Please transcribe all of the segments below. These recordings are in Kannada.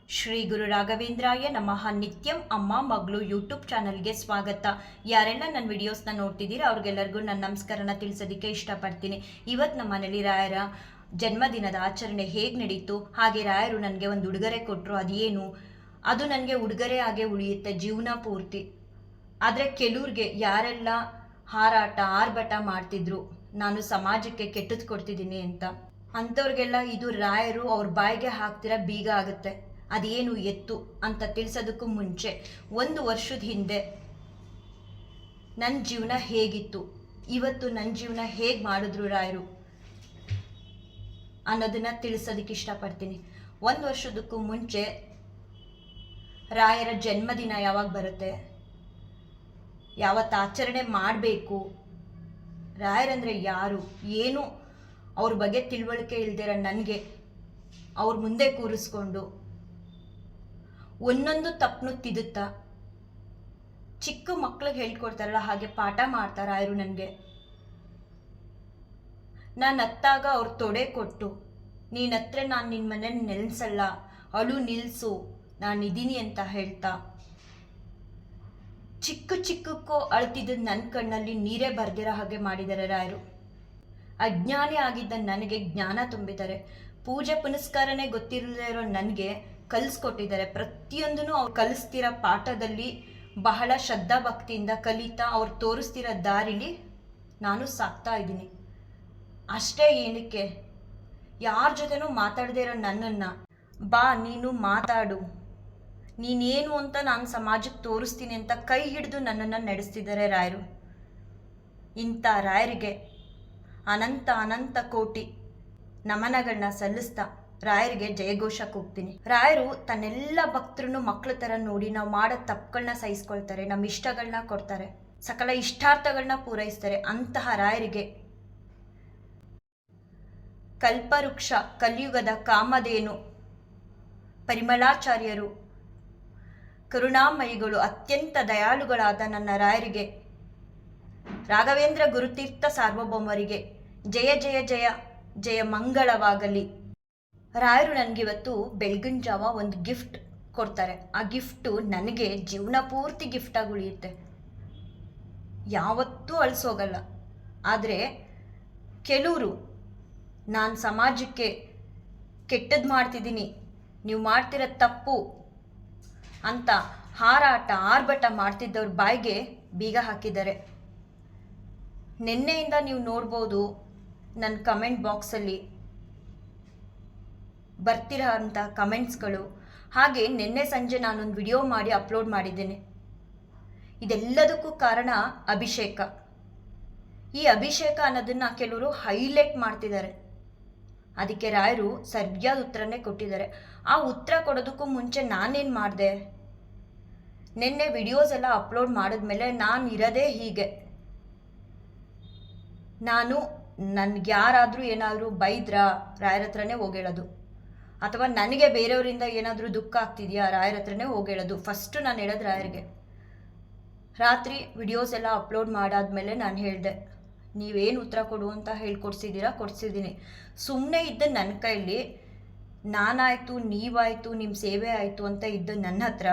ಶ್ರೀ ಗುರು ರಾಘವೇಂದ್ರಾಯ ನಮಃ. ನಿತ್ಯಂ ಅಮ್ಮ ಮಗಳು ಯೂಟ್ಯೂಬ್ ಚಾನಲ್ಗೆ ಸ್ವಾಗತ. ಯಾರೆಲ್ಲ ನನ್ನ ವಿಡಿಯೋಸ್ನ ನೋಡ್ತಿದ್ದೀರಾ ಅವ್ರಿಗೆಲ್ಲರಿಗೂ ನನ್ನ ನಮಸ್ಕಾರನ ತಿಳಿಸೋದಕ್ಕೆ ಇಷ್ಟಪಡ್ತೀನಿ. ಇವತ್ತು ನಮ್ಮ ಮನೇಲಿ ರಾಯರ ಜನ್ಮದಿನದ ಆಚರಣೆ ಹೇಗೆ ನಡೀತು, ಹಾಗೆ ರಾಯರು ನನಗೆ ಒಂದು ಉಡುಗೊರೆ ಕೊಟ್ಟರು. ಅದೇನು ಅದು ನನಗೆ ಉಡುಗೊರೆ ಹಾಗೆ ಉಳಿಯುತ್ತೆ ಜೀವನ ಪೂರ್ತಿ. ಆದರೆ ಕೆಲವ್ರಿಗೆ ಯಾರೆಲ್ಲ ಹಾರಾಟ ಆರ್ಭಟ ಮಾಡ್ತಿದ್ರು ನಾನು ಸಮಾಜಕ್ಕೆ ಕೆಟ್ಟದ್ದು ಕೊಡ್ತಿದ್ದೀನಿ ಅಂತ, ಅಂಥವ್ರಿಗೆಲ್ಲ ಇದು ರಾಯರು ಅವ್ರ ಬಾಯಿಗೆ ಹಾಕ್ತಿರೋ ಬೀಗ ಆಗುತ್ತೆ. ಅದೇನು ಎತ್ತು ಅಂತ ತಿಳಿಸೋದಕ್ಕೂ ಮುಂಚೆ 1 ವರ್ಷದ ಹಿಂದೆ ನನ್ನ ಜೀವನ ಹೇಗಿತ್ತು, ಇವತ್ತು ನನ್ನ ಜೀವನ ಹೇಗೆ ಮಾಡಿದ್ರು ರಾಯರು ಅನ್ನೋದನ್ನ ತಿಳಿಸೋದಕ್ಕೆ ಇಷ್ಟಪಡ್ತೀನಿ. 1 ವರ್ಷದಕ್ಕೂ ಮುಂಚೆ ರಾಯರ ಜನ್ಮದಿನ ಯಾವಾಗ ಬರುತ್ತೆ, ಯಾವತ್ತು ಆಚರಣೆ ಮಾಡಬೇಕು, ರಾಯರಂದರೆ ಯಾರು ಏನು ಅವ್ರ ಬಗ್ಗೆ ತಿಳುವಳಿಕೆ ಇಲ್ದಿರ ನನಗೆ ಅವ್ರ ಮುಂದೆ ಕೂರಿಸ್ಕೊಂಡು ಒಂದೊಂದು ತಪ್ಪನು ತಿದ್ದುತ್ತಾ ಚಿಕ್ಕ ಮಕ್ಳಿಗೆ ಹೇಳ್ಕೊಡ್ತಾರಲ್ಲ ಹಾಗೆ ಪಾಠ ಮಾಡ್ತಾರ ರಾಯರು ನನಗೆ. ನಾನು ಹತ್ತಾಗ ಅವ್ರ ತೊಡೆ ಕೊಟ್ಟು, ನೀನು ಹತ್ರ ನಾನು ನಿನ್ನ ಮನೇಲಿ ನೆಲೆಸಲ್ಲ, ಅಳು ನಿಲ್ಲಿಸು, ನಾನಿದ್ದೀನಿ ಅಂತ ಹೇಳ್ತಾ ಚಿಕ್ಕ ಚಿಕ್ಕಕ್ಕೂ ಅಳ್ತಿದ್ದ ನನ್ನ ಕಣ್ಣಲ್ಲಿ ನೀರೇ ಬರ್ದಿರೋ ಹಾಗೆ ಮಾಡಿದ್ದಾರೆ ರಾಯರು. ಅಜ್ಞಾನಿ ಆಗಿದ್ದ ನನಗೆ ಜ್ಞಾನ ತುಂಬಿದ್ದಾರೆ. ಪೂಜೆ ಪುನಸ್ಕಾರನೇ ಗೊತ್ತಿರದೇ ಇರೋ ನನಗೆ ಕಲಿಸ್ಕೊಟ್ಟಿದ್ದಾರೆ. ಪ್ರತಿಯೊಂದೂ ಅವ್ರು ಕಲಿಸ್ತಿರೋ ಪಾಠದಲ್ಲಿ ಬಹಳ ಶ್ರದ್ಧಾ ಭಕ್ತಿಯಿಂದ ಕಲಿತಾ ಅವ್ರು ತೋರಿಸ್ತಿರೋ ದಾರಿಲಿ ನಾನು ಸಾಕ್ತಾ ಇದ್ದೀನಿ. ಅಷ್ಟೇ ಏನಕ್ಕೆ, ಯಾರ ಜೊತೆನೂ ಮಾತಾಡದೇ ಇರೋ ನನ್ನನ್ನು ಬಾ ನೀನು ಮಾತಾಡು, ನೀನೇನು ಅಂತ ನಾನು ಸಮಾಜಕ್ಕೆ ತೋರಿಸ್ತೀನಿ ಅಂತ ಕೈ ಹಿಡಿದು ನನ್ನನ್ನು ನಡೆಸ್ತಿದ್ದಾರೆ ರಾಯರು. ಇಂಥ ರಾಯರಿಗೆ ಅನಂತ ಅನಂತ ಕೋಟಿ ನಮನಗಳನ್ನ ಸಲ್ಲಿಸ್ತಾ ರಾಯರಿಗೆ ಜಯಘೋಷಕ್ಕೆ ಹೋಗ್ತೀನಿ. ರಾಯರು ತನ್ನೆಲ್ಲ ಭಕ್ತರನ್ನು ಮಕ್ಕಳ ಥರ ನೋಡಿ ನಾವು ಮಾಡೋ ತಪ್ಪುಗಳನ್ನ ಸಹಿಸ್ಕೊಳ್ತಾರೆ, ನಮ್ಮ ಇಷ್ಟಗಳನ್ನ ಕೊಡ್ತಾರೆ, ಸಕಲ ಇಷ್ಟಾರ್ಥಗಳನ್ನ ಪೂರೈಸ್ತಾರೆ. ಅಂತಹ ರಾಯರಿಗೆ ಕಲ್ಪವೃಕ್ಷ ಕಲಿಯುಗದ ಕಾಮಧೇನು ಪರಿಮಳಾಚಾರ್ಯರು ಕರುಣಾಮಯಿಗಳು ಅತ್ಯಂತ ದಯಾಳುಗಳಾದ ನನ್ನ ರಾಯರಿಗೆ, ರಾಘವೇಂದ್ರ ಗುರುತೀರ್ಥ ಸಾರ್ವಭೌಮರಿಗೆ ಜಯ ಜಯ ಜಯ ಜಯ ಮಂಗಳವಾಗಲಿ. ರಾಯರು ನನಗಿವತ್ತು ಬೆಳಗಿನ ಜಾವ ಒಂದು ಗಿಫ್ಟ್ ಕೊಡ್ತಾರೆ. ಆ ಗಿಫ್ಟು ನನಗೆ ಜೀವನ ಪೂರ್ತಿ ಗಿಫ್ಟಾಗಿ ಉಳಿಯುತ್ತೆ, ಯಾವತ್ತೂ ಅಳಿಸೋಗಲ್ಲ. ಆದರೆ ಕೆಲವರು ನಾನು ಸಮಾಜಕ್ಕೆ ಕೆಟ್ಟದ್ದು ಮಾಡ್ತಿದ್ದೀನಿ, ನೀವು ಮಾಡ್ತಿರೋ ತಪ್ಪು ಅಂತ ಹಾರಾಟ ಆರ್ಭಟ ಮಾಡ್ತಿದ್ದವ್ರ ಬಾಯಿಗೆ ಬೀಗ ಹಾಕಿದ್ದಾರೆ. ನಿನ್ನೆಯಿಂದ ನೀವು ನೋಡ್ಬೋದು ನನ್ನ ಕಮೆಂಟ್ ಬಾಕ್ಸಲ್ಲಿ ಬರ್ತಿರೋ ಅಂಥ ಕಮೆಂಟ್ಸ್ಗಳು. ಹಾಗೆ ನಿನ್ನೆ ಸಂಜೆ ನಾನೊಂದು ವಿಡಿಯೋ ಮಾಡಿ ಅಪ್ಲೋಡ್ ಮಾಡಿದ್ದೇನೆ. ಇದೆಲ್ಲದಕ್ಕೂ ಕಾರಣ ಅಭಿಷೇಕ. ಈ ಅಭಿಷೇಕ ಅನ್ನೋದನ್ನು ಕೆಲವರು ಹೈಲೈಟ್ ಮಾಡ್ತಿದ್ದಾರೆ. ಅದಕ್ಕೆ ರಾಯರು ಸರಿಯಾದ ಉತ್ತರನೇ ಕೊಟ್ಟಿದ್ದಾರೆ. ಆ ಉತ್ತರ ಕೊಡೋದಕ್ಕೂ ಮುಂಚೆ ನಾನೇನು ಮಾಡಿದೆ, ನಿನ್ನೆ ವಿಡಿಯೋಸ್ ಎಲ್ಲ ಅಪ್ಲೋಡ್ ಮಾಡಿದ್ಮೇಲೆ ನಾನು ಇರೋದೇ ಹೀಗೆ. ನಾನು ನನಗೆ ಯಾರಾದರೂ ಏನಾದರೂ ಬೈದ್ರಾ ರಾಯರ ಹತ್ರನೇ ಹೋಗೇಳೋದು, ಅಥವಾ ನನಗೆ ಬೇರೆಯವರಿಂದ ಏನಾದರೂ ದುಃಖ ಆಗ್ತಿದೆಯಾ ರಾಯರ ಹತ್ರನೇ ಹೋಗೇಳೋದು. ಫಸ್ಟು ನಾನು ಹೇಳೋದು ರಾಯರಿಗೆ. ರಾತ್ರಿ ವಿಡಿಯೋಸ್ ಎಲ್ಲ ಅಪ್ಲೋಡ್ ಮಾಡಾದ್ಮೇಲೆ ನಾನು ಹೇಳಿದೆ, ನೀವೇನು ಉತ್ತರ ಕೊಡು ಅಂತ ಹೇಳ್ಕೊಡ್ಸಿದ್ದೀರಾ ಕೊಡ್ಸಿದ್ದೀನಿ. ಸುಮ್ಮನೆ ಇದ್ದ ನನ್ನ ಕೈಲಿ ನಾನಾಯಿತು ನೀವಾಯಿತು ನಿಮ್ಮ ಸೇವೆ ಆಯಿತು ಅಂತ ಇದ್ದ ನನ್ನ ಹತ್ರ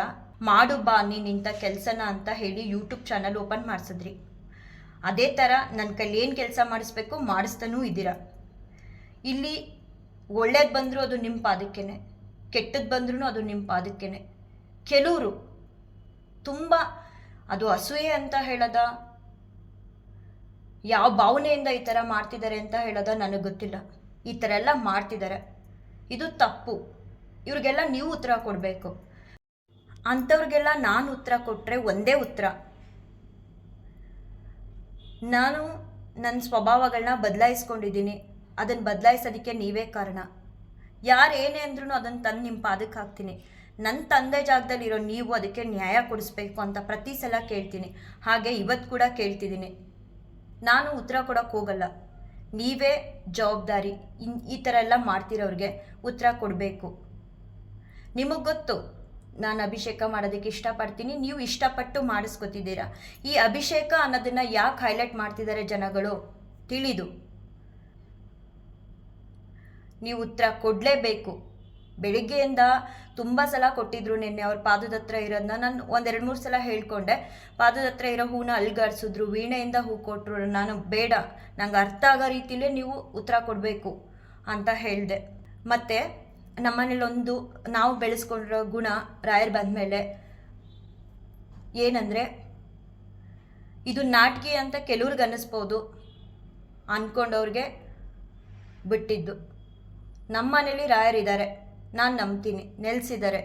ಮಾಡು ಬಾ ನೀನು ಇಂಥ ಕೆಲಸನ ಅಂತ ಹೇಳಿ ಯೂಟ್ಯೂಬ್ ಚಾನಲ್ ಓಪನ್ ಮಾಡಿಸಿದ್ರಿ. ಅದೇ ಥರ ನನ್ನ ಕೈಲಿ ಏನು ಕೆಲಸ ಮಾಡಿಸ್ಬೇಕು ಮಾಡಿಸ್ತಾನೂ ಇದ್ದೀರಾ. ಇಲ್ಲಿ ಒಳ್ಳೇದು ಬಂದರೂ ಅದು ನಿಮ್ಮ ಪಾದಕ್ಕೇನೆ, ಕೆಟ್ಟದ್ದು ಬಂದ್ರೂ ಅದು ನಿಮ್ಮ ಪಾದಕ್ಕೇನೆ. ಕೆಲವರು ತುಂಬ ಅದು ಅಸೂಯೆ ಅಂತ ಹೇಳೋದ, ಯಾವ ಭಾವನೆಯಿಂದ ಈ ಥರ ಮಾಡ್ತಿದ್ದಾರೆ ಅಂತ ಹೇಳೋದ ನನಗೆ ಗೊತ್ತಿಲ್ಲ. ಈ ಥರ ಎಲ್ಲ ಮಾಡ್ತಿದ್ದಾರೆ, ಇದು ತಪ್ಪು. ಇವ್ರಿಗೆಲ್ಲ ನೀವು ಉತ್ತರ ಕೊಡಬೇಕು. ಅಂಥವ್ರಿಗೆಲ್ಲ ನಾನು ಉತ್ತರ ಕೊಟ್ಟರೆ ಒಂದೇ ಉತ್ತರ, ನಾನು ನನ್ನ ಸ್ವಭಾವಗಳನ್ನ ಬದಲಾಯಿಸ್ಕೊಂಡಿದ್ದೀನಿ, ಅದನ್ನು ಬದಲಾಯಿಸೋದಕ್ಕೆ ನೀವೇ ಕಾರಣ. ಯಾರು ಏನೇ ಅಂದ್ರೂ ಅದನ್ನು ತಂದು ನಿಮ್ಮ ಪಾದಕ್ಕೆ ಹಾಕ್ತೀನಿ. ನನ್ನ ತಂದೆ ಜಾಗದಲ್ಲಿರೋ ನೀವು ಅದಕ್ಕೆ ನ್ಯಾಯ ಕೊಡಿಸ್ಬೇಕು ಅಂತ ಪ್ರತಿ ಸಲ ಕೇಳ್ತೀನಿ. ಹಾಗೆ ಇವತ್ತು ಕೂಡ ಕೇಳ್ತಿದ್ದೀನಿ. ನಾನು ಉತ್ತರ ಕೊಡೋಕ್ಕೆ ಹೋಗಲ್ಲ, ನೀವೇ ಜವಾಬ್ದಾರಿ. ಈ ಥರ ಎಲ್ಲ ಮಾಡ್ತಿರೋರಿಗೆ ಉತ್ತರ ಕೊಡಬೇಕು. ನಿಮಗೆ ಗೊತ್ತು ನಾನು ಅಭಿಷೇಕ ಮಾಡೋದಕ್ಕೆ ಇಷ್ಟಪಡ್ತೀನಿ, ನೀವು ಇಷ್ಟಪಟ್ಟು ಮಾಡಿಸ್ಕೊತಿದ್ದೀರಾ. ಈ ಅಭಿಷೇಕ ಅನ್ನೋದನ್ನು ಯಾಕೆ ಹೈಲೈಟ್ ಮಾಡ್ತಿದ್ದಾರೆ ಜನಗಳು ತಿಳಿದು ನೀವು ಉತ್ತರ ಕೊಡಲೇಬೇಕು. ಬೆಳಿಗ್ಗೆಯಿಂದ ತುಂಬ ಸಲ ಕೊಟ್ಟಿದ್ರು. ನಿನ್ನೆ ಅವ್ರ ಪಾದದ ಹತ್ರ ಇರೋದನ್ನ ನಾನು 1-2-3 ಸಲ ಹೇಳ್ಕೊಂಡೆ. ಪಾದದ ಹತ್ರ ಇರೋ ಹೂನ ಅಲ್ಗಾಡ್ಸಿದ್ರು, ವೀಣೆಯಿಂದ ಹೂ ಕೊಟ್ಟರು. ನಾನು ಬೇಡ, ನಂಗೆ ಅರ್ಥ ಆಗೋ ರೀತಿಲೇ ನೀವು ಉತ್ತರ ಕೊಡಬೇಕು ಅಂತ ಹೇಳಿದೆ. ಮತ್ತು ನಮ್ಮನೇಲೊಂದು ನಾವು ಬೆಳೆಸ್ಕೊಂಡಿರೋ ಗುಣ ರಾಯರ್ ಬಂದಮೇಲೆ ಏನಂದರೆ, ಇದು ನಾಟಕಿ ಅಂತ ಕೆಲವ್ರಿಗೆ ಅನ್ನಿಸ್ಬೋದು, ಅಂದ್ಕೊಂಡವ್ರಿಗೆ ಬಿಟ್ಟಿದ್ದು. ನಮ್ಮ ಮನೇಲಿ ರಾಯರಿದ್ದಾರೆ, ನಾನು ನಂಬ್ತೀನಿ, ನೆಲೆಸಿದ್ದಾರೆ,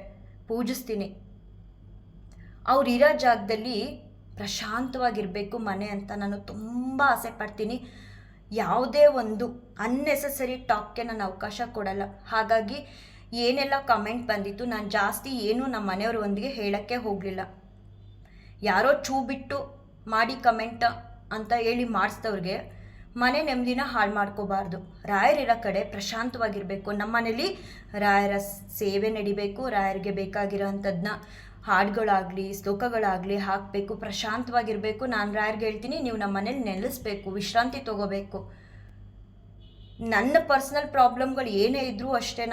ಪೂಜಿಸ್ತೀನಿ. ಅವ್ರಿರೋ ಜಾಗದಲ್ಲಿ ಪ್ರಶಾಂತವಾಗಿರಬೇಕು ಮನೆ ಅಂತ ನಾನು ತುಂಬ ಆಸೆ ಪಡ್ತೀನಿ. ಯಾವುದೇ ಒಂದು ಅನ್ನೆಸೆಸರಿ ಟಾಕ್ಗೆ ನಾನು ಅವಕಾಶ ಕೊಡಲ್ಲ. ಹಾಗಾಗಿ ಏನೆಲ್ಲ ಕಮೆಂಟ್ ಬಂದಿತ್ತು, ನಾನು ಜಾಸ್ತಿ ಏನೂ ನಮ್ಮ ಮನೆಯವ್ರ ಒಂದಿಗೆ ಹೇಳೋಕ್ಕೆ ಹೋಗಲಿಲ್ಲ. ಯಾರೋ ಚೂ ಬಿಟ್ಟು ಮಾಡಿ ಕಮೆಂಟ್ ಅಂತ ಹೇಳಿ ಮಾಡಿಸಿದವ್ರಿಗೆ ಮನೆ ನೆಮ್ಮದಿನ ಹಾಳು ಮಾಡ್ಕೋಬಾರ್ದು. ರಾಯರಿರೋ ಕಡೆ ಪ್ರಶಾಂತವಾಗಿರಬೇಕು. ನಮ್ಮ ಮನೇಲಿ ರಾಯರ ಸೇವೆ ನಡಿಬೇಕು, ರಾಯರಿಗೆ ಬೇಕಾಗಿರೋ ಅಂಥದ್ದನ್ನ ಹಾಡುಗಳಾಗಲಿ ಶ್ಲೋಕಗಳಾಗಲಿ ಹಾಕಬೇಕು, ಪ್ರಶಾಂತವಾಗಿರಬೇಕು. ನಾನು ರಾಯರಿಗೆ ಹೇಳ್ತೀನಿ, ನೀವು ನಮ್ಮ ಮನೇಲಿ ನೆಲೆಸ್ಬೇಕು, ವಿಶ್ರಾಂತಿ ತೊಗೋಬೇಕು. ನನ್ನ ಪರ್ಸ್ನಲ್ ಪ್ರಾಬ್ಲಮ್ಗಳು ಏನೇ ಇದ್ದರೂ ಅಷ್ಟೇ,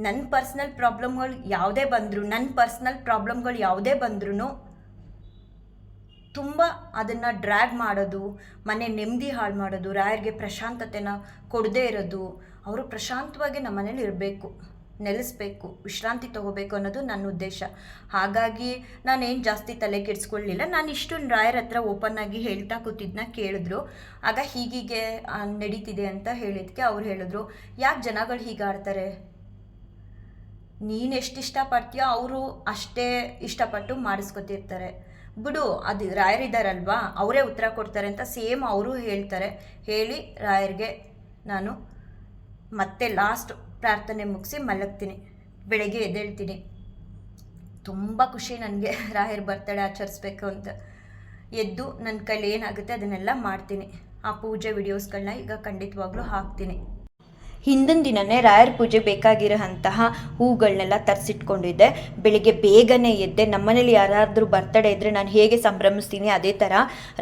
ನನ್ನ ಪರ್ಸ್ನಲ್ ಪ್ರಾಬ್ಲಮ್ಗಳು ಯಾವುದೇ ಬಂದ್ರೂ ತುಂಬ ಅದನ್ನು ಡ್ರ್ಯಾಗ್ ಮಾಡೋದು, ಮನೆ ನೆಮ್ಮದಿ ಹಾಳು ಮಾಡೋದು, ರಾಯರಿಗೆ ಪ್ರಶಾಂತತೆನ ಕೊಡದೇ ಇರೋದು. ಅವರು ಪ್ರಶಾಂತವಾಗಿ ನಮ್ಮ ಮನೇಲಿ ಇರಬೇಕು, ನೆಲೆಸ್ಬೇಕು, ವಿಶ್ರಾಂತಿ ತೊಗೋಬೇಕು ಅನ್ನೋದು ನನ್ನ ಉದ್ದೇಶ. ಹಾಗಾಗಿ ನಾನೇನು ಜಾಸ್ತಿ ತಲೆ ಕೆಡಿಸ್ಕೊಳ್ಳಲಿಲ್ಲ. ನಾನು ಇಷ್ಟು ರಾಯರ ಹತ್ರ ಓಪನ್ನಾಗಿ ಹೇಳ್ತಾ ಕೂತಿದ್ದನ್ನ ಕೇಳಿದ್ರು. ಆಗ ಹೀಗೀಗೆ ನಡೀತಿದೆ ಅಂತ ಹೇಳಿದ್ಕೆ ಅವ್ರು ಹೇಳಿದ್ರು, ಯಾಕೆ ಜನಗಳು ಹೀಗೆ ಆಡ್ತಾರೆ, ನೀನು ಎಷ್ಟು ಇಷ್ಟಪಡ್ತೀಯೋ ಅವರು ಅಷ್ಟೇ ಇಷ್ಟಪಟ್ಟು ಮಾಡಿಸ್ಕೊತಿರ್ತಾರೆ ಬಿಡು, ಅದು ರಾಯರಿದ್ದಾರಲ್ವಾ ಅವರೇ ಉತ್ತರ ಕೊಡ್ತಾರೆ ಅಂತ ಸೇಮ್ ಅವರು ಹೇಳ್ತಾರೆ. ಹೇಳಿ ರಾಯರಿಗೆ ನಾನು ಮತ್ತೆ ಲಾಸ್ಟ್ ಪ್ರಾರ್ಥನೆ ಮುಗಿಸಿ ಮಲಗ್ತೀನಿ. ಬೆಳಗ್ಗೆ ಎದ್ದೇಳ್ತೀನಿ. ತುಂಬ ಖುಷಿ ನನಗೆ ರಾಯರ ಬರ್ತಡೇ ಆಚರಿಸ್ಬೇಕು ಅಂತ. ಎದ್ದು ನನ್ನ ಕೈಲಿ ಏನಾಗುತ್ತೆ ಅದನ್ನೆಲ್ಲ ಮಾಡ್ತೀನಿ. ಆ ಪೂಜೆ ವಿಡಿಯೋಸ್ಗಳನ್ನ ಈಗ ಖಂಡಿತವಾಗ್ಲೂ ಹಾಕ್ತೀನಿ. ಹಿಂದಿನ ದಿನವೇ ರಾಯರ ಪೂಜೆ ಬೇಕಾಗಿರೋ ಅಂತಹ ಹೂಗಳನ್ನೆಲ್ಲ ತರಿಸಿಟ್ಕೊಂಡಿದ್ದೆ. ಬೆಳಿಗ್ಗೆ ಬೇಗನೆ ಎದ್ದೆ. ನಮ್ಮನೇಲಿ ಯಾರಾದರೂ ಬರ್ತಡೇ ಇದ್ದರೆ ನಾನು ಹೇಗೆ ಸಂಭ್ರಮಿಸ್ತೀನಿ ಅದೇ ಥರ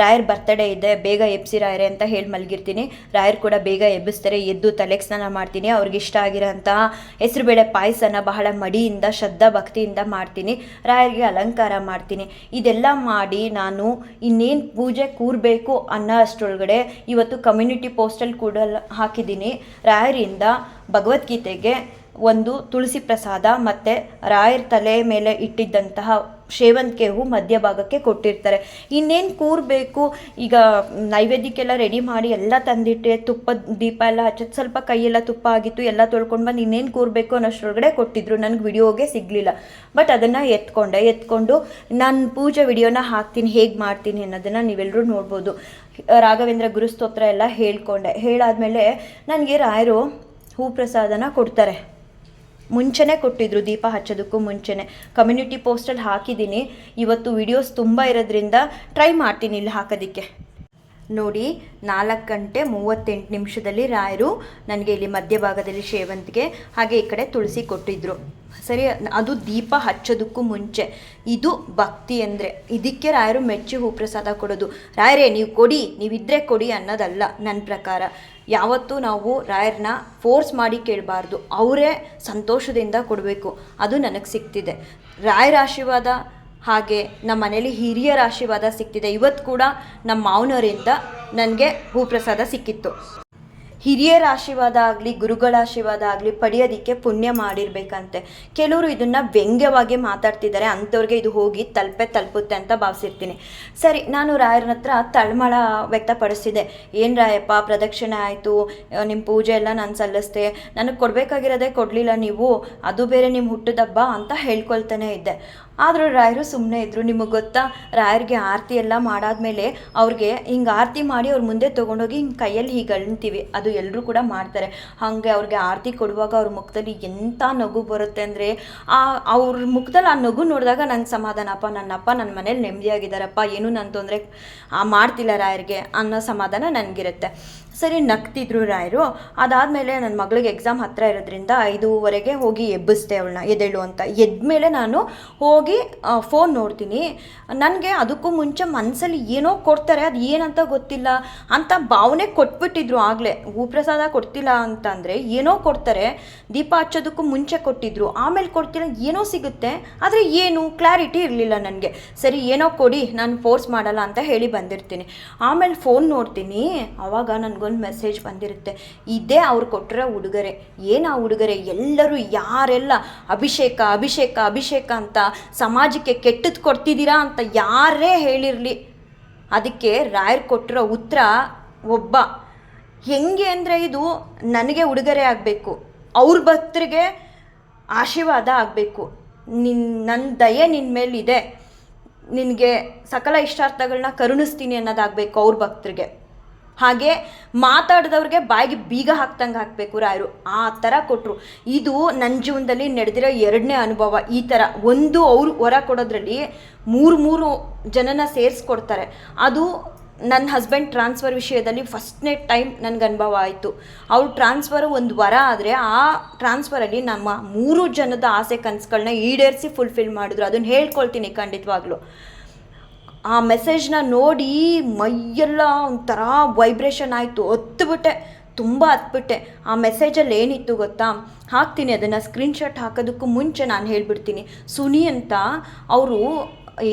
ರಾಯರ ಬರ್ತಡೇ ಇದೆ, ಬೇಗ ಎಬ್ಸಿ ರಾಯರೇ ಅಂತ ಹೇಳಿ ಮಲಗಿರ್ತೀನಿ. ರಾಯರು ಕೂಡ ಬೇಗ ಎಬ್ಬಿಸ್ತಾರೆ. ಎದ್ದು ತಲೆಗೆ ಸ್ನಾನ ಮಾಡ್ತೀನಿ. ಅವ್ರಿಗೆ ಇಷ್ಟ ಆಗಿರೋ ಅಂತಹ ಹೆಸರುಬೇಳೆ ಪಾಯಸನ ಬಹಳ ಮಡಿಯಿಂದ ಶ್ರದ್ಧಾ ಭಕ್ತಿಯಿಂದ ಮಾಡ್ತೀನಿ. ರಾಯರಿಗೆ ಅಲಂಕಾರ ಮಾಡ್ತೀನಿ. ಇದೆಲ್ಲ ಮಾಡಿ ನಾನು ಇನ್ನೇನು ಪೂಜೆ ಕೂರಬೇಕು ಅನ್ನೋ ಅಷ್ಟರೊಳಗಡೆ ಇವತ್ತು ಕಮ್ಯುನಿಟಿ ಪೋಸ್ಟಲ್ಲಿ ಕೂಡ ಹಾಕಿದ್ದೀನಿ. ರಾಯರಿಂದ ಭಗವದ್ಗೀತೆಗೆ ಒಂದು ತುಳಸಿ ಪ್ರಸಾದ ಮತ್ತು ರಾಯರ ತಲೆ ಮೇಲೆ ಇಟ್ಟಿದ್ದಂತಹ ಸೇವಂತಿಗೆ ಹೂ ಮಧ್ಯಭಾಗಕ್ಕೆ ಕೊಟ್ಟಿರ್ತಾರೆ. ಇನ್ನೇನು ಕೂರಬೇಕು, ಈಗ ನೈವೇದ್ಯಕ್ಕೆಲ್ಲ ರೆಡಿ ಮಾಡಿ ಎಲ್ಲ ತಂದಿಟ್ಟೆ, ತುಪ್ಪದ ದೀಪ ಎಲ್ಲ ಹಚ್ಚೋದು, ಸ್ವಲ್ಪ ಕೈಯೆಲ್ಲ ತುಪ್ಪ ಆಗಿತ್ತು, ಎಲ್ಲ ತೊಳ್ಕೊಂಡು ಬಂದು ಇನ್ನೇನು ಕೂರಬೇಕು ಅನ್ನೋಷ್ಟರೊಳಗಡೆ ಕೊಟ್ಟಿದ್ರು. ನನಗೆ ವಿಡಿಯೋಗೆ ಸಿಗಲಿಲ್ಲ. ಬಟ್ ಅದನ್ನು ಎತ್ಕೊಂಡು ನಾನು ಪೂಜೆ ವಿಡಿಯೋನ ಹಾಕ್ತೀನಿ, ಹೇಗೆ ಮಾಡ್ತೀನಿ ಅನ್ನೋದನ್ನು ನೀವೆಲ್ಲರೂ ನೋಡ್ಬೋದು. ರಾಘವೇಂದ್ರ ಗುರುಸ್ತೋತ್ರ ಎಲ್ಲ ಹೇಳಾದ್ಮೇಲೆ ನನಗೆ ರಾಯರು ಹೂ ಪ್ರಸಾದನ ಕೊಡ್ತಾರೆ. ಮುಂಚೆನೇ ಕೊಟ್ಟಿದ್ರು, ದೀಪ ಹಚ್ಚೋದಕ್ಕೂ ಮುಂಚೆನೇ. ಕಮ್ಯುನಿಟಿ ಪೋಸ್ಟಲ್ಲಿ ಹಾಕಿದ್ದೀನಿ. ಇವತ್ತು ವಿಡಿಯೋಸ್ ತುಂಬ ಇರೋದ್ರಿಂದ ಟ್ರೈ ಮಾಡ್ತೀನಿ ಇಲ್ಲಿ ಹಾಕೋದಕ್ಕೆ. ನೋಡಿ, 4:38 ರಾಯರು ನನಗೆ ಇಲ್ಲಿ ಮಧ್ಯಭಾಗದಲ್ಲಿ ಸೇವಂತಿಗೆ ಹಾಗೆ ಈ ಕಡೆ ತುಳಸಿ ಕೊಟ್ಟಿದ್ರು. ಸರಿ, ಅದು ದೀಪ ಹಚ್ಚೋದಕ್ಕೂ ಮುಂಚೆ. ಇದು ಭಕ್ತಿ ಅಂದರೆ. ಇದಕ್ಕೆ ರಾಯರು ಮೆಚ್ಚಿ ಹೂ ಪ್ರಸಾದ ಕೊಡೋದು. ರಾಯರೇ ನೀವು ಕೊಡಿ, ನೀವಿದ್ದರೆ ಕೊಡಿ ಅನ್ನೋದಲ್ಲ ನನ್ನ ಪ್ರಕಾರ. ಯಾವತ್ತೂ ನಾವು ರಾಯರನ್ನ ಫೋರ್ಸ್ ಮಾಡಿ ಕೇಳಬಾರ್ದು, ಅವರೇ ಸಂತೋಷದಿಂದ ಕೊಡಬೇಕು. ಅದು ನನಗೆ ಸಿಗ್ತಿದೆ. ರಾಯರ ಆಶೀರ್ವಾದ ಹಾಗೆ ನಮ್ಮ ಮನೇಲಿ ಹಿರಿಯರ ಆಶೀರ್ವಾದ ಸಿಕ್ತಿದೆ. ಇವತ್ತು ಕೂಡ ನಮ್ಮ ಮಾವನವರಿಂದ ನನಗೆ ಹೂ ಪ್ರಸಾದ ಸಿಕ್ಕಿತ್ತು. ಹಿರಿಯರ ಆಶೀರ್ವಾದ ಆಗಲಿ ಗುರುಗಳ ಆಶೀರ್ವಾದ ಆಗಲಿ ಪಡೆಯೋದಕ್ಕೆ ಪುಣ್ಯ ಮಾಡಿರಬೇಕಂತೆ. ಕೆಲವರು ಇದನ್ನು ವ್ಯಂಗ್ಯವಾಗಿ ಮಾತಾಡ್ತಿದ್ದಾರೆ, ಅಂಥವ್ರಿಗೆ ಇದು ಹೋಗಿ ತಲುಪುತ್ತೆ ಅಂತ ಭಾವಿಸಿರ್ತೀನಿ. ಸರಿ, ನಾನು ರಾಯರ ಹತ್ರ ತಳಮಳ ವ್ಯಕ್ತಪಡಿಸಿದೆ. ಏನು ರಾಯಪ್ಪ, ಪ್ರದಕ್ಷಿಣೆ ಆಯಿತು, ನಿಮ್ಮ ಪೂಜೆ ಎಲ್ಲ ನಾನು ಸಲ್ಲಿಸ್ದೆ, ನನಗೆ ಕೊಡಬೇಕಾಗಿರೋದೇ ಕೊಡಲಿಲ್ಲ ನೀವು, ಅದು ಬೇರೆ ನಿಮ್ಮ ಹುಟ್ಟಿದಬ್ಬ ಅಂತ ಹೇಳ್ಕೊಳ್ತಾನೆ ಇದ್ದೆ. ಆದರೂ ರಾಯರು ಸುಮ್ಮನೆ ಇದ್ದರು. ನಿಮಗೆ ಗೊತ್ತಾ, ರಾಯರಿಗೆ ಆರತಿ ಎಲ್ಲ ಮಾಡಾದ್ಮೇಲೆ ಅವ್ರಿಗೆ ಹಿಂಗೆ ಆರತಿ ಮಾಡಿ ಅವ್ರ ಮುಂದೆ ತೊಗೊಂಡೋಗಿ ಹಿಂಗೆ ಕೈಯಲ್ಲಿ ಹೀಗೆ ಅಳ್ತೀವಿ. ಅದು ಎಲ್ಲರೂ ಕೂಡ ಮಾಡ್ತಾರೆ. ಹಾಗೆ ಅವ್ರಿಗೆ ಆರತಿ ಕೊಡುವಾಗ ಅವ್ರ ಮುಖದಲ್ಲಿ ಎಂಥ ನಗು ಬರುತ್ತೆ ಅಂದರೆ, ಅವ್ರ ಮುಖದಲ್ಲಿ ಆ ನಗು ನೋಡಿದಾಗ ನಂಗೆ ಸಮಾಧಾನಪ್ಪ, ನನ್ನ ಮನೇಲಿ ನೆಮ್ಮದಿಯಾಗಿದ್ದಾರಪ್ಪ, ಏನೂ ನನ್ನ ತೊಂದರೆ ಮಾಡ್ತಿಲ್ಲ ರಾಯರಿಗೆ ಅನ್ನೋ ಸಮಾಧಾನ ನನಗಿರುತ್ತೆ. ಸರಿ ನಗ್ತಿದ್ರು ರಾಯರು. ಅದಾದಮೇಲೆ ನನ್ನ ಮಗಳಿಗೆ ಎಕ್ಸಾಮ್ ಹತ್ತಿರ ಇರೋದ್ರಿಂದ 5:15 ಹೋಗಿ ಎಬ್ಬಿಸ್ದೆ ಅವಳನ್ನ, ಎದ್ದೇಳು ಅಂತ. ಎದ್ಮೇಲೆ ನಾನು ಹೋಗಿ ಫೋನ್ ನೋಡ್ತೀನಿ. ನನಗೆ ಅದಕ್ಕೂ ಮುಂಚೆ ಮನಸ್ಸಲ್ಲಿ ಏನೋ ಕೊಡ್ತಾರೆ, ಅದು ಏನಂತ ಗೊತ್ತಿಲ್ಲ ಅಂತ ಭಾವನೆ ಕೊಟ್ಬಿಟ್ಟಿದ್ರು ಆಗಲೇ. ಹೂಪ್ರಸಾದ ಕೊಡ್ತಿಲ್ಲ ಅಂತಂದರೆ ಏನೋ ಕೊಡ್ತಾರೆ, ದೀಪ ಹಚ್ಚೋದಕ್ಕೂ ಮುಂಚೆ ಕೊಟ್ಟಿದ್ರು, ಆಮೇಲೆ ಕೊಡ್ತಿಲ್ಲ ಏನೋ ಸಿಗುತ್ತೆ, ಆದರೆ ಏನು ಕ್ಲಾರಿಟಿ ಇರಲಿಲ್ಲ ನನಗೆ. ಸರಿ ಏನೋ ಕೊಡಿ, ನಾನು ಫೋರ್ಸ್ ಮಾಡಲ್ಲ ಅಂತ ಹೇಳಿ ಬಂದಿರ್ತೀನಿ. ಆಮೇಲೆ ಫೋನ್ ನೋಡ್ತೀನಿ, ಆವಾಗ ನನಗೊಂದು ಮೆಸೇಜ್ ಬಂದಿರುತ್ತೆ. ಇದೇ ಅವ್ರು ಕೊಟ್ಟಿರೋ ಉಡುಗೊರೆ. ಏನು ಆ ಉಡುಗೊರೆ? ಎಲ್ಲರೂ ಯಾರೆಲ್ಲ ಅಭಿಷೇಕ ಅಭಿಷೇಕ ಅಭಿಷೇಕ ಅಂತ ಸಮಾಜಕ್ಕೆ ಕೆಟ್ಟದ್ದು ಕೊಡ್ತಿದ್ದೀರಾ ಅಂತ ಯಾರೇ ಹೇಳಿರಲಿ, ಅದಕ್ಕೆ ರಾಯರ್ ಕೊಟ್ಟಿರೋ ಉತ್ತರ ಒಬ್ಬ ಹೆಂಗೆ ಅಂದರೆ, ಇದು ನನಗೆ ಉಡುಗೊರೆ ಆಗಬೇಕು, ಅವ್ರ ಭಕ್ತರಿಗೆ ಆಶೀರ್ವಾದ ಆಗಬೇಕು, ನನ್ನ ದಯೆ ನಿನ್ನ ಮೇಲಿದೆ, ನಿನಗೆ ಸಕಲ ಇಷ್ಟಾರ್ಥಗಳನ್ನ ಕರುಣಿಸ್ತೀನಿ ಅನ್ನೋದಾಗಬೇಕು ಅವ್ರ ಭಕ್ತರಿಗೆ. ಹಾಗೆ ಮಾತಾಡಿದವ್ರಿಗೆ ಬಾಯಿಗೆ ಬೀಗ ಹಾಕ್ದಂಗೆ ಹಾಕಬೇಕು ರಾಯರು, ಆ ಥರ ಕೊಟ್ಟರು. ಇದು ನನ್ನ ಜೀವನದಲ್ಲಿ ನಡೆದಿರೋ 2ನೇ ಅನುಭವ. ಈ ಥರ ಒಂದು ಅವರು ವರ ಕೊಡೋದ್ರಲ್ಲಿ 3 ಜನನ ಸೇರಿಸ್ಕೊಡ್ತಾರೆ. ಅದು ನನ್ನ ಹಸ್ಬೆಂಡ್ ಟ್ರಾನ್ಸ್ಫರ್ ವಿಷಯದಲ್ಲಿ ಫಸ್ಟ್ನೇ ಟೈಮ್ ನನಗೆ ಅನುಭವ ಆಯಿತು. ಅವ್ರು ಟ್ರಾನ್ಸ್ಫರ್ ಒಂದು ವರ ಆದರೆ ಆ ಟ್ರಾನ್ಸ್ಫರಲ್ಲಿ ನಮ್ಮ 3 ಜನದ ಆಸೆ ಕನಸುಗಳನ್ನ ಈಡೇರಿಸಿ ಫುಲ್ಫಿಲ್ ಮಾಡಿದ್ರು. ಅದನ್ನು ಹೇಳ್ಕೊಳ್ತೀನಿ ಖಂಡಿತವಾಗ್ಲೂ. ಆ ಮೆಸೇಜ್ನ ನೋಡಿ ಮೈಯೆಲ್ಲ ಒಂಥರ ವೈಬ್ರೇಷನ್ ಆಯಿತು, ಹತ್ಬಿಟ್ಟೆ, ತುಂಬ ಹತ್ಬಿಟ್ಟೆ. ಆ ಮೆಸೇಜಲ್ಲಿ ಏನಿತ್ತು ಗೊತ್ತಾ? ಹಾಕ್ತೀನಿ ಅದನ್ನು, ಸ್ಕ್ರೀನ್ಶಾಟ್ ಹಾಕೋದಕ್ಕೂ ಮುಂಚೆ ನಾನು ಹೇಳ್ಬಿಡ್ತೀನಿ. ಸುನಿ ಅಂತ ಅವರು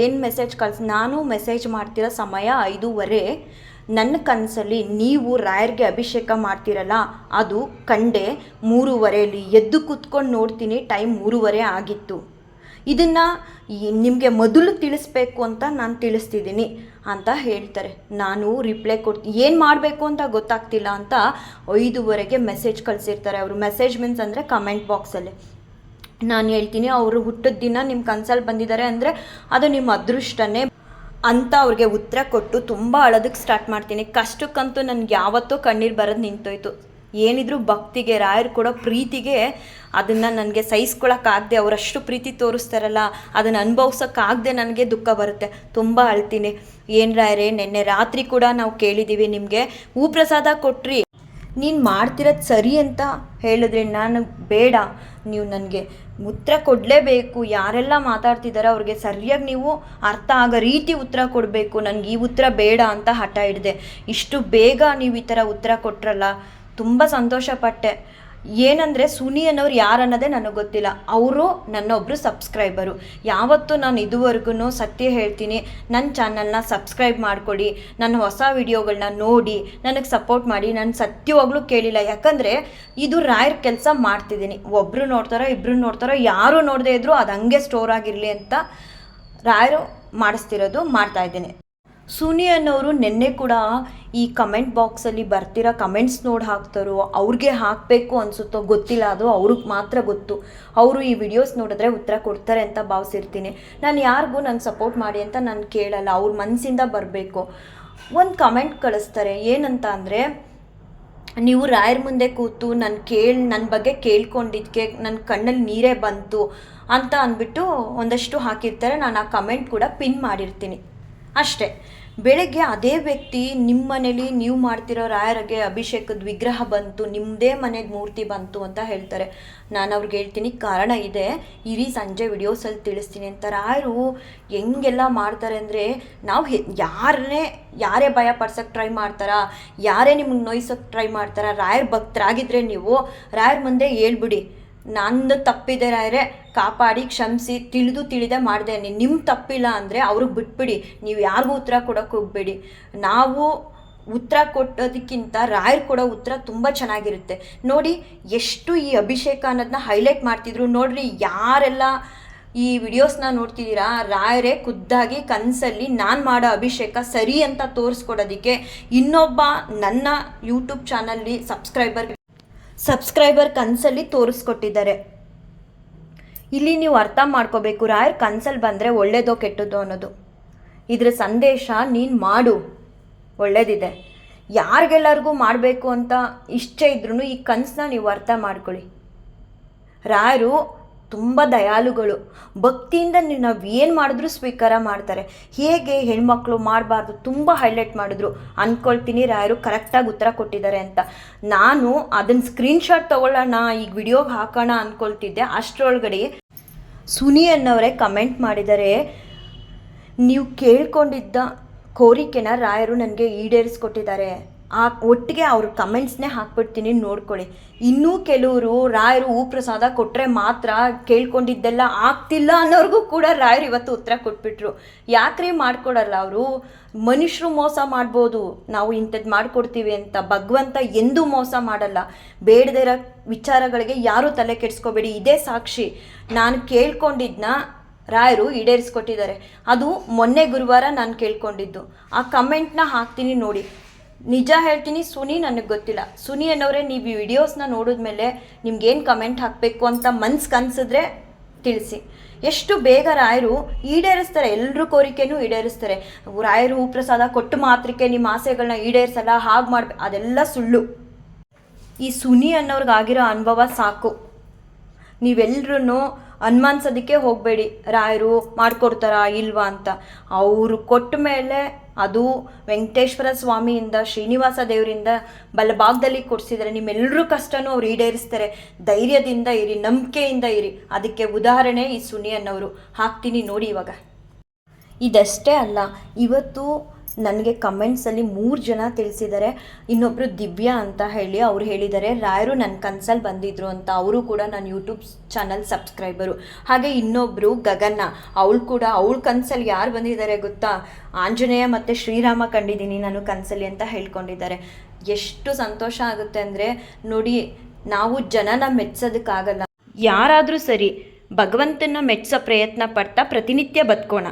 ಏನು ಮೆಸೇಜ್ ನಾನು ಮೆಸೇಜ್ ಮಾಡ್ತಿರೋ ಸಮಯ 5:15. ನನ್ನ ಕನಸಲ್ಲಿ ನೀವು ರಾಯರ್ಗೆ ಅಭಿಷೇಕ ಮಾಡ್ತಿರಲ್ಲ ಅದು ಕಂಡೆ. 3:15 ಎದ್ದು ಕೂತ್ಕೊಂಡು ನೋಡ್ತೀನಿ, ಟೈಮ್ 3:15 ಆಗಿತ್ತು. ಇದನ್ನು ನಿಮಗೆ ಮೊದಲು ತಿಳಿಸ್ಬೇಕು ಅಂತ ನಾನು ತಿಳಿಸ್ತಿದ್ದೀನಿ ಅಂತ ಹೇಳ್ತಾರೆ. ನಾನು ರಿಪ್ಲೈ ಏನು ಮಾಡಬೇಕು ಅಂತ ಗೊತ್ತಾಗ್ತಿಲ್ಲ ಅಂತ 5:15 ಮೆಸೇಜ್ ಕಳಿಸಿರ್ತಾರೆ ಅವರು. ಮೆಸೇಜ್ ಮೀನ್ಸ್ ಅಂದರೆ ಕಮೆಂಟ್ ಬಾಕ್ಸಲ್ಲಿ. ನಾನು ಹೇಳ್ತೀನಿ, ಅವರು ಹುಟ್ಟಿದ ದಿನ ನಿಮ್ಮ ಕನ್ಸಲ್ಲಿ ಬಂದಿದ್ದಾರೆ ಅಂದರೆ ಅದು ನಿಮ್ಮ ಅದೃಷ್ಟನೇ ಅಂತ ಅವ್ರಿಗೆ ಉತ್ತರ ಕೊಟ್ಟು ತುಂಬ ಅಳೋದಕ್ಕೆ ಸ್ಟಾರ್ಟ್ ಮಾಡ್ತೀನಿ. ಕಷ್ಟಕ್ಕಂತೂ ನನಗೆ ಯಾವತ್ತೂ ಕಣ್ಣೀರು ಬರೋದು ನಿಂತೋಯ್ತು. ಏನಿದ್ರು ಭಕ್ತಿಗೆ, ರಾಯರು ಕೊಡೋ ಪ್ರೀತಿಗೆ ಅದನ್ನು ನನಗೆ ಸಹಿಸ್ಕೊಳಕ್ಕಾಗದೆ, ಅವರಷ್ಟು ಪ್ರೀತಿ ತೋರಿಸ್ತಾರಲ್ಲ ಅದನ್ನು ಅನುಭವಿಸೋಕ್ಕಾಗದೆ ನನಗೆ ದುಃಖ ಬರುತ್ತೆ, ತುಂಬ ಅಳ್ತೀನಿ. ಏನು ರಾಯರೇ, ನಿನ್ನೆ ರಾತ್ರಿ ಕೂಡ ನಾವು ಕೇಳಿದ್ದೀವಿ, ನಿಮಗೆ ಹೂಪ್ರಸಾದ ಕೊಟ್ರಿ, ನೀನು ಮಾಡ್ತಿರೋದು ಸರಿ ಅಂತ ಹೇಳಿದ್ರೆ ನಾನು ಬೇಡ, ನೀವು ನನಗೆ ಉತ್ತರ ಕೊಡಲೇಬೇಕು, ಯಾರೆಲ್ಲ ಮಾತಾಡ್ತಿದ್ದಾರೋ ಅವ್ರಿಗೆ ಸರಿಯಾಗಿ ನೀವು ಅರ್ಥ ಆಗೋ ರೀತಿ ಉತ್ತರ ಕೊಡಬೇಕು, ನನಗೆ ಈ ಉತ್ತರ ಬೇಡ ಅಂತ ಹಠ ಹಿಡಿದೆ. ಇಷ್ಟು ಬೇಗ ನೀವು ಈ ಥರ ಉತ್ತರ ಕೊಟ್ರಲ್ಲ, ತುಂಬ ಸಂತೋಷಪಟ್ಟೆ. ಏನಂದರೆ ಸುನಿ ಅನ್ನೋರು ಯಾರು ಅನ್ನೋದೇ ನನಗೆ ಗೊತ್ತಿಲ್ಲ, ಅವರು ನನ್ನೊಬ್ಬರು ಸಬ್ಸ್ಕ್ರೈಬರು. ಯಾವತ್ತೂ ನಾನು ಇದುವರೆಗೂ ಸತ್ಯ ಹೇಳ್ತೀನಿ, ನನ್ನ ಚಾನಲ್ನ ಸಬ್ಸ್ಕ್ರೈಬ್ ಮಾಡಿಕೊಡಿ, ನನ್ನ ಹೊಸ ವಿಡಿಯೋಗಳನ್ನ ನೋಡಿ ನನಗೆ ಸಪೋರ್ಟ್ ಮಾಡಿ. ನಾನು ಸತ್ಯವಾಗ್ಲೂ ಕೇಳಿಲ್ಲ, ಯಾಕಂದರೆ ಇದು ರಾಯರ್ ಕೆಲಸ ಮಾಡ್ತಿದ್ದೀನಿ. ಒಬ್ಬರು ನೋಡ್ತಾರೋ ಇಬ್ಬರು ನೋಡ್ತಾರೋ ಯಾರು ನೋಡದೇ ಇದ್ದರೂ ಅದು ಹಂಗೆ ಸ್ಟೋರ್ ಆಗಿರಲಿ ಅಂತ ರಾಯರು ಮಾಡಿಸ್ತಿರೋದು ಮಾಡ್ತಾಯಿದ್ದೀನಿ. ಸುನಿ ಅನ್ನೋರು ನಿನ್ನೆ ಕೂಡ ಈ ಕಮೆಂಟ್ ಬಾಕ್ಸಲ್ಲಿ ಬರ್ತಿರೋ ಕಮೆಂಟ್ಸ್ ನೋಡಿ ಹಾಕ್ತಾರೋ, ಅವ್ರಿಗೆ ಹಾಕಬೇಕು ಅನಿಸುತ್ತೋ ಗೊತ್ತಿಲ್ಲ, ಅದು ಅವ್ರಿಗೆ ಮಾತ್ರ ಗೊತ್ತು. ಅವರು ಈ ವಿಡಿಯೋಸ್ ನೋಡಿದ್ರೆ ಉತ್ತರ ಕೊಡ್ತಾರೆ ಅಂತ ಭಾವಿಸಿರ್ತೀನಿ. ನಾನು ಯಾರಿಗೂ ನಂಗೆ ಸಪೋರ್ಟ್ ಮಾಡಿ ಅಂತ ನಾನು ಕೇಳಲ್ಲ, ಅವ್ರ ಮನಸ್ಸಿಂದ ಬರಬೇಕು. ಒಂದು ಕಮೆಂಟ್ ಕಳಿಸ್ತಾರೆ, ಏನಂತ ಅಂದರೆ, ನೀವು ರಾಯರ ಮುಂದೆ ಕೂತು ನನ್ನ ಬಗ್ಗೆ ಕೇಳ್ಕೊಂಡಿದ್ದಕ್ಕೆ ನನ್ನ ಕಣ್ಣಲ್ಲಿ ನೀರೇ ಬಂತು ಅಂತ ಅಂದ್ಬಿಟ್ಟು ಒಂದಷ್ಟು ಹಾಕಿರ್ತಾರೆ. ನಾನು ಆ ಕಮೆಂಟ್ ಕೂಡ ಪಿನ್ ಮಾಡಿರ್ತೀನಿ ಅಷ್ಟೇ. ಬೆಳಗ್ಗೆ ಅದೇ ವ್ಯಕ್ತಿ ನಿಮ್ಮ ಮನೇಲಿ ನೀವು ಮಾಡ್ತಿರೋ ರಾಯರಿಗೆ ಅಭಿಷೇಕದ ವಿಗ್ರಹ ಬಂತು, ನಿಮ್ಮದೇ ಮನೆಗೆ ಮೂರ್ತಿ ಬಂತು ಅಂತ ಹೇಳ್ತಾರೆ. ನಾನು ಅವ್ರಿಗೆ ಹೇಳ್ತೀನಿ, ಕಾರಣ ಇದೆ, ಇಡೀ ಸಂಜೆ ವಿಡಿಯೋಸಲ್ಲಿ ತಿಳಿಸ್ತೀನಿ ಅಂತ. ರಾಯರು ಹೆಂಗೆಲ್ಲ ಮಾಡ್ತಾರೆ ಅಂದರೆ, ನಾವು ಯಾರೇ ಭಯ ಪಡ್ಸೋಕ್ಕೆ ಟ್ರೈ ಮಾಡ್ತಾರಾ, ಯಾರೇ ನಿಮಗೆ ನೋಯ್ಸೋಕ್ಕೆ ಟ್ರೈ ಮಾಡ್ತಾರಾ, ರಾಯರ್ ಭಕ್ತರಾಗಿದ್ದರೆ ನೀವು ರಾಯರ ಮುಂದೆ ಹೇಳ್ಬಿಡಿ, ನಂದು ತಪ್ಪಿದೆ ರಾಯರೇ, ಕಾಪಾಡಿ ಕ್ಷಮಿಸಿ, ತಿಳಿದೇ ಮಾಡಿದೆ, ನಿಮ್ಮ ತಪ್ಪಿಲ್ಲ ಅಂದರೆ ಅವ್ರಿಗೆ ಬಿಟ್ಬಿಡಿ, ನೀವು ಯಾರಿಗೂ ಉತ್ತರ ಕೊಡೋಕ್ಕೆ ಹೋಗಬೇಡಿ. ನಾವು ಉತ್ತರ ಕೊಟ್ಟೋದಕ್ಕಿಂತ ರಾಯರು ಕೊಡೋ ಉತ್ತರ ತುಂಬ ಚೆನ್ನಾಗಿರುತ್ತೆ. ನೋಡಿ ಎಷ್ಟು ಈ ಅಭಿಷೇಕ ಅನ್ನೋದನ್ನ ಹೈಲೈಟ್ ಮಾಡ್ತಿದ್ರು ನೋಡ್ರಿ. ಯಾರೆಲ್ಲ ಈ ವಿಡಿಯೋಸ್ನ ನೋಡ್ತಿದ್ದೀರಾ, ರಾಯರೇ ಖುದ್ದಾಗಿ ಕನಸಲ್ಲಿ ನಾನು ಮಾಡೋ ಅಭಿಷೇಕ ಸರಿ ಅಂತ ತೋರಿಸ್ಕೊಡೋದಕ್ಕೆ ಇನ್ನೊಬ್ಬ ನನ್ನ ಯೂಟ್ಯೂಬ್ ಚಾನಲ್ಲಿ ಸಬ್ಸ್ಕ್ರೈಬರ್ ಕನಸಲ್ಲಿ ತೋರಿಸ್ಕೊಟ್ಟಿದ್ದಾರೆ. ಇಲ್ಲಿ ನೀವು ಅರ್ಥ ಮಾಡ್ಕೋಬೇಕು, ರಾಯರ್ ಕನಸಲ್ಲಿ ಬಂದರೆ ಒಳ್ಳೇದೋ ಕೆಟ್ಟದೋ ಅನ್ನೋದು. ಇದರ ಸಂದೇಶ, ನೀನು ಮಾಡು, ಒಳ್ಳೇದಿದೆ. ಯಾರಿಗೆಲ್ಲರಿಗೂ ಮಾಡಬೇಕು ಅಂತ ಇಷ್ಟ ಇದ್ರೂ ಈ ಕನಸನ್ನ ನೀವು ಅರ್ಥ ಮಾಡ್ಕೊಳ್ಳಿ. ರಾಯರು ತುಂಬ ದಯಾಳುಗಳು. ಭಕ್ತಿಯಿಂದ ನಾವು ಏನು ಮಾಡಿದ್ರೂ ಸ್ವೀಕಾರ ಮಾಡ್ತಾರೆ. ಹೇಗೆ ಹೆಣ್ಮಕ್ಳು ಮಾಡಬಾರ್ದು ತುಂಬ ಹೈಲೈಟ್ ಮಾಡಿದ್ರು. ಅಂದ್ಕೊಳ್ತೀನಿ ರಾಯರು ಕರೆಕ್ಟಾಗಿ ಉತ್ತರ ಕೊಟ್ಟಿದ್ದಾರೆ ಅಂತ. ನಾನು ಅದನ್ನು ಸ್ಕ್ರೀನ್ಶಾಟ್ ತೊಗೊಳ್ಳೋಣ, ಈಗ ವಿಡಿಯೋಗೆ ಹಾಕೋಣ ಅಂದ್ಕೊಳ್ತಿದ್ದೆ. ಅಷ್ಟರೊಳಗಡೆ ಸುನಿ ಅನ್ನೋರೇ ಕಮೆಂಟ್ ಮಾಡಿದ್ದಾರೆ, ನೀವು ಕೇಳ್ಕೊಂಡಿದ್ದ ಕೋರಿಕೆನ ರಾಯರು ನನಗೆ ಈಡೇರಿಸ್ಕೊಟ್ಟಿದ್ದಾರೆ. ಒಟ್ಟಿಗೆ ಅವ್ರ ಕಮೆಂಟ್ಸ್ನೇ ಹಾಕ್ಬಿಡ್ತೀನಿ, ನೋಡ್ಕೊಳ್ಳಿ. ಇನ್ನೂ ಕೆಲವರು ರಾಯರು ಹೂ ಪ್ರಸಾದ ಕೊಟ್ಟರೆ ಮಾತ್ರ ಕೇಳ್ಕೊಂಡಿದ್ದೆಲ್ಲ ಆಗ್ತಿಲ್ಲ ಅನ್ನೋರ್ಗೂ ಕೂಡ ರಾಯರು ಇವತ್ತು ಉತ್ತರ ಕೊಟ್ಬಿಟ್ರು. ಯಾಕ್ರಿ ಮಾಡ್ಕೊಡಲ್ಲ ಅವರು? ಮನುಷ್ಯರು ಮೋಸ ಮಾಡ್ಬೋದು, ನಾವು ಇಂಥದ್ದು ಮಾಡಿಕೊಡ್ತೀವಿ ಅಂತ. ಭಗವಂತ ಎಂದೂ ಮೋಸ ಮಾಡಲ್ಲ. ಬೇಡದೇ ಇರೋ ವಿಚಾರಗಳಿಗೆ ಯಾರೂ ತಲೆ ಕೆಡಿಸ್ಕೋಬೇಡಿ. ಇದೇ ಸಾಕ್ಷಿ. ನಾನು ಕೇಳ್ಕೊಂಡಿದ್ದನ್ನ ರಾಯರು ಈಡೇರಿಸ್ಕೊಟ್ಟಿದ್ದಾರೆ. ಅದು ಮೊನ್ನೆ ಗುರುವಾರ ನಾನು ಕೇಳ್ಕೊಂಡಿದ್ದು. ಆ ಕಮೆಂಟ್ನ ಹಾಕ್ತೀನಿ ನೋಡಿ. ನಿಜ ಹೇಳ್ತೀನಿ, ಸುನಿ ನನಗೆ ಗೊತ್ತಿಲ್ಲ. ಸುನಿ ಅನ್ನೋರೆ, ನೀವು ಈ ವಿಡಿಯೋಸ್ನ ನೋಡಿದ್ಮೇಲೆ ನಿಮ್ಗೇನು ಕಮೆಂಟ್ ಹಾಕಬೇಕು ಅಂತ ಕನ್ಸಿದ್ರೆ ತಿಳಿಸಿ. ಎಷ್ಟು ಬೇಗ ರಾಯರು ಈಡೇರಿಸ್ತಾರೆ, ಎಲ್ಲರೂ ಕೋರಿಕೆನೂ ಈಡೇರಿಸ್ತಾರೆ. ರಾಯರು ಹೂ ಪ್ರಸಾದ ಕೊಟ್ಟು ಮಾತ್ರಕ್ಕೆ ನಿಮ್ಮ ಆಸೆಗಳನ್ನ ಈಡೇರಿಸಲ್ಲ, ಹಾಗೆ ಮಾಡ್ಬೇಕು, ಅದೆಲ್ಲ ಸುಳ್ಳು. ಈ ಸುನಿ ಅನ್ನೋರ್ಗಾಗಿರೋ ಅನುಭವ ಸಾಕು. ನೀವೆಲ್ಲರೂ ಅನುಮಾನಿಸೋದಕ್ಕೆ ಹೋಗಬೇಡಿ ರಾಯರು ಮಾಡಿಕೊಡ್ತಾರಾ ಇಲ್ವಾ ಅಂತ. ಅವರು ಕೊಟ್ಟ ಮೇಲೆ ಅದು ವೆಂಕಟೇಶ್ವರ ಸ್ವಾಮಿಯಿಂದ, ಶ್ರೀನಿವಾಸ ದೇವರಿಂದ ಬಲಭಾಗದಲ್ಲಿ ಕೊಡಿಸಿದರೆ ನಿಮ್ಮೆಲ್ಲರೂ ಕಷ್ಟನೂ ಅವ್ರು ಈಡೇರಿಸ್ತಾರೆ. ಧೈರ್ಯದಿಂದ ಇರಿ, ನಂಬಿಕೆಯಿಂದ ಇರಿ. ಅದಕ್ಕೆ ಉದಾಹರಣೆ ಈ ಸುನಿ ಅನ್ನೋರು. ಹಾಕ್ತೀನಿ ನೋಡಿ ಇವಾಗ. ಇದಷ್ಟೇ ಅಲ್ಲ, ಇವತ್ತು ನನಗೆ ಕಮೆಂಟ್ಸಲ್ಲಿ 3 ಜನ ತಿಳಿಸಿದ್ದಾರೆ. ಇನ್ನೊಬ್ಬರು ದಿವ್ಯಾ ಅಂತ ಹೇಳಿ ಅವ್ರು ಹೇಳಿದ್ದಾರೆ, ರಾಯರು ನನ್ನ ಕನ್ಸಲ್ಲಿ ಬಂದಿದ್ರು ಅಂತ. ಅವರು ಕೂಡ ನನ್ನ ಯೂಟ್ಯೂಬ್ ಚಾನಲ್ ಸಬ್ಸ್ಕ್ರೈಬರು. ಹಾಗೆ ಇನ್ನೊಬ್ಬರು ಗಗನ, ಅವಳು ಕೂಡ ಅವಳ ಕನ್ಸಲ್ಲಿ ಯಾರು ಬಂದಿದ್ದಾರೆ ಗೊತ್ತಾ? ಆಂಜನೇಯ ಮತ್ತು ಶ್ರೀರಾಮ ಕಂಡಿದ್ದೀನಿ ನಾನು ಕನ್ಸಲ್ಲಿ ಅಂತ ಹೇಳ್ಕೊಂಡಿದ್ದಾರೆ. ಎಷ್ಟು ಸಂತೋಷ ಆಗುತ್ತೆ ಅಂದರೆ ನೋಡಿ, ನಾವು ಜನನ ಮೆಚ್ಚೋದಕ್ಕಾಗಲ್ಲ. ಯಾರಾದರೂ ಸರಿ, ಭಗವಂತನ ಮೆಚ್ಚೋ ಪ್ರಯತ್ನ ಪಡ್ತಾ ಪ್ರತಿನಿತ್ಯ ಬದುಕೋಣ.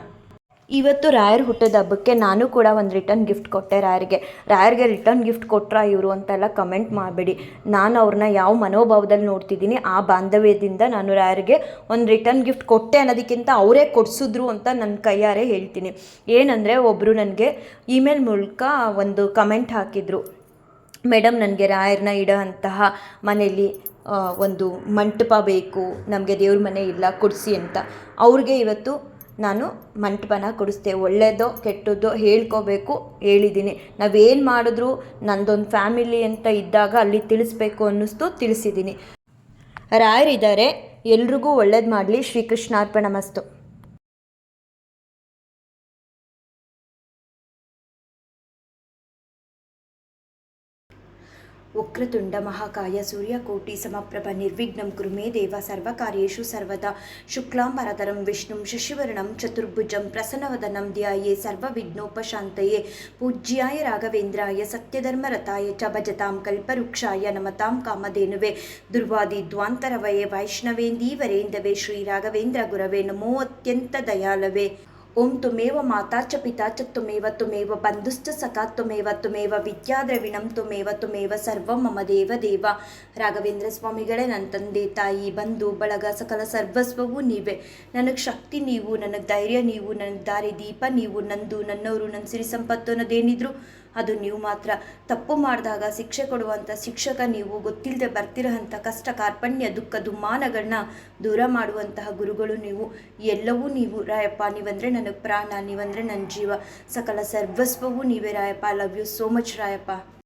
ಇವತ್ತು ರಾಯರ್ ಹುಟ್ಟದ ಹಬ್ಬಕ್ಕೆ ನಾನು ಕೂಡ ಒಂದು ರಿಟರ್ನ್ ಗಿಫ್ಟ್ ಕೊಟ್ಟೆ ರಾಯರ್ಗೆ ರಿಟರ್ನ್ ಗಿಫ್ಟ್ ಕೊಟ್ರಾ ಇವರು ಅಂತೆಲ್ಲ ಕಮೆಂಟ್ ಮಾಡಬೇಡಿ. ನಾನು ಅವ್ರನ್ನ ಯಾವ ಮನೋಭಾವದಲ್ಲಿ ನೋಡ್ತಿದ್ದೀನಿ, ಆ ಬಾಂಧವ್ಯದಿಂದ ನಾನು ರಾಯರ್ಗೆ ಒಂದು ರಿಟರ್ನ್ ಗಿಫ್ಟ್ ಕೊಟ್ಟೆ ಅನ್ನೋದಕ್ಕಿಂತ ಅವರೇ ಕೊಡಿಸಿದ್ರು ಅಂತ ನನ್ನ ಕೈಯಾರೆ ಹೇಳ್ತೀನಿ. ಏನಂದರೆ, ಒಬ್ಬರು ನನಗೆ ಇಮೇಲ್ ಮೂಲಕ ಒಂದು ಕಮೆಂಟ್ ಹಾಕಿದರು, ಮೇಡಮ್ ನನಗೆ ರಾಯರ್ನ ಇಡೋ ಅಂತಹ ಮನೆಯಲ್ಲಿ ಒಂದು ಮಂಟಪ ಬೇಕು, ನಮಗೆ ದೇವ್ರ ಮನೆ ಇಲ್ಲ, ಕೊಡಿಸಿ ಅಂತ. ಅವ್ರಿಗೆ ಇವತ್ತು ನಾನು ಮಂಟಪನ ಕೊಡಿಸ್ದೆ. ಒಳ್ಳೆಯದೋ ಕೆಟ್ಟದ್ದೋ ಹೇಳ್ಕೋಬೇಕು, ಹೇಳಿದ್ದೀನಿ. ನಾವೇನು ಮಾಡಿದ್ರು ನಂದೊಂದು ಫ್ಯಾಮಿಲಿ ಅಂತ ಇದ್ದಾಗ ಅಲ್ಲಿ ತಿಳಿಸ್ಬೇಕು ಅನ್ನಿಸ್ತು, ತಿಳಿಸಿದ್ದೀನಿ. ರಾಯರಿದ್ದಾರೆ, ಎಲ್ರಿಗೂ ಒಳ್ಳೇದು ಮಾಡಲಿ. ಶ್ರೀಕೃಷ್ಣಾರ್ಪಣಮಸ್ತು. ವಕ್ರತುಂಡ ಮಹಾಕಾಯ ಸೂರ್ಯಕೋಟಿ ಸಮಪ್ರಭ ನಿರ್ವಿಘ್ನಂ ಕುರು ಮೇ ದೇವ ಸರ್ವಕಾರ್ಯೇಷು ಸರ್ವದಾ ಶುಕ್ಲಾಂಬರಧರಂ ವಿಷ್ಣುಂ ಶಶಿವರ್ಣಂ ಚತುರ್ಭುಜಂ ಪ್ರಸನ್ನವದನಂ ಧ್ಯಾಯೇ ಸರ್ವವಿಘ್ನೋಪಶಾಂತಯೇ. ಪೂಜ್ಯಾಯ ರಾಘವೇಂದ್ರಾಯ ಸತ್ಯಧರ್ಮರತಾಯ ಚ ಭಜತಾಂ ಕಲ್ಪವೃಕ್ಷಾಯ ನಮತಾಂ ಕಾಮಧೇನುವೆ ದುರ್ವಾದಿ ದ್ವಾಂತರವಯೇ ವೈಷ್ಣವೇಂದೀವರೇಂದವೇ ಶ್ರೀ ರಾಘವೇಂದ್ರ ಗುರವೇ ನಮೋ ಅತ್ಯಂತ ದಯಾಲವೇ. ಓಂ ತುಮೇವ ಮಾತಾ ಚ ಪಿತಾ ಚ ತುಮೇವ ಬಂಧುಶ್ಚ ಸಖಾ ತುಮೇವ ವಿದ್ಯಾದ್ರವಿಣಂ ತುಮೇವ ಸರ್ವಂ ಮಮ ದೇವ. ರಾಘವೇಂದ್ರ ಸ್ವಾಮಿಗಳೇ, ನನ್ನ ತಂದೆ ತಾಯಿ ಬಂಧು ಬಳಗ ಸಕಲ ಸರ್ವಸ್ವವೂ ನೀವೇ. ನನಗೆ ಶಕ್ತಿ ನೀವು, ನನಗೆ ಧೈರ್ಯ ನೀವು, ನನಗೆ ದಾರಿ ದೀಪ ನೀವು. ನನ್ನವರು ನನ್ನ ಸಿರಿ ಸಂಪತ್ತು ಅನ್ನೋದೇನಿದ್ರು ಅದು ನೀವು ಮಾತ್ರ. ತಪ್ಪು ಮಾಡಿದಾಗ ಶಿಕ್ಷೆ ಕೊಡುವಂಥ ಶಿಕ್ಷಕ ನೀವು. ಗೊತ್ತಿಲ್ಲದೆ ಬರ್ತಿರೋಂಥ ಕಷ್ಟ ಕಾರ್ಪಣ್ಯ ದುಃಖ ದುಮ್ಮಾನಗಳನ್ನ ದೂರ ಮಾಡುವಂತಹ ಗುರುಗಳು ನೀವು. ಎಲ್ಲವೂ ನೀವು ರಾಯಪ್ಪ. ನೀವಂದರೆ ನನಗೆ ಪ್ರಾಣ, ನೀವಂದರೆ ನನ್ನ ಜೀವ, ಸಕಲ ಸರ್ವಸ್ವವೂ ನೀವೇ Rayappa. I love you so much Rayappa.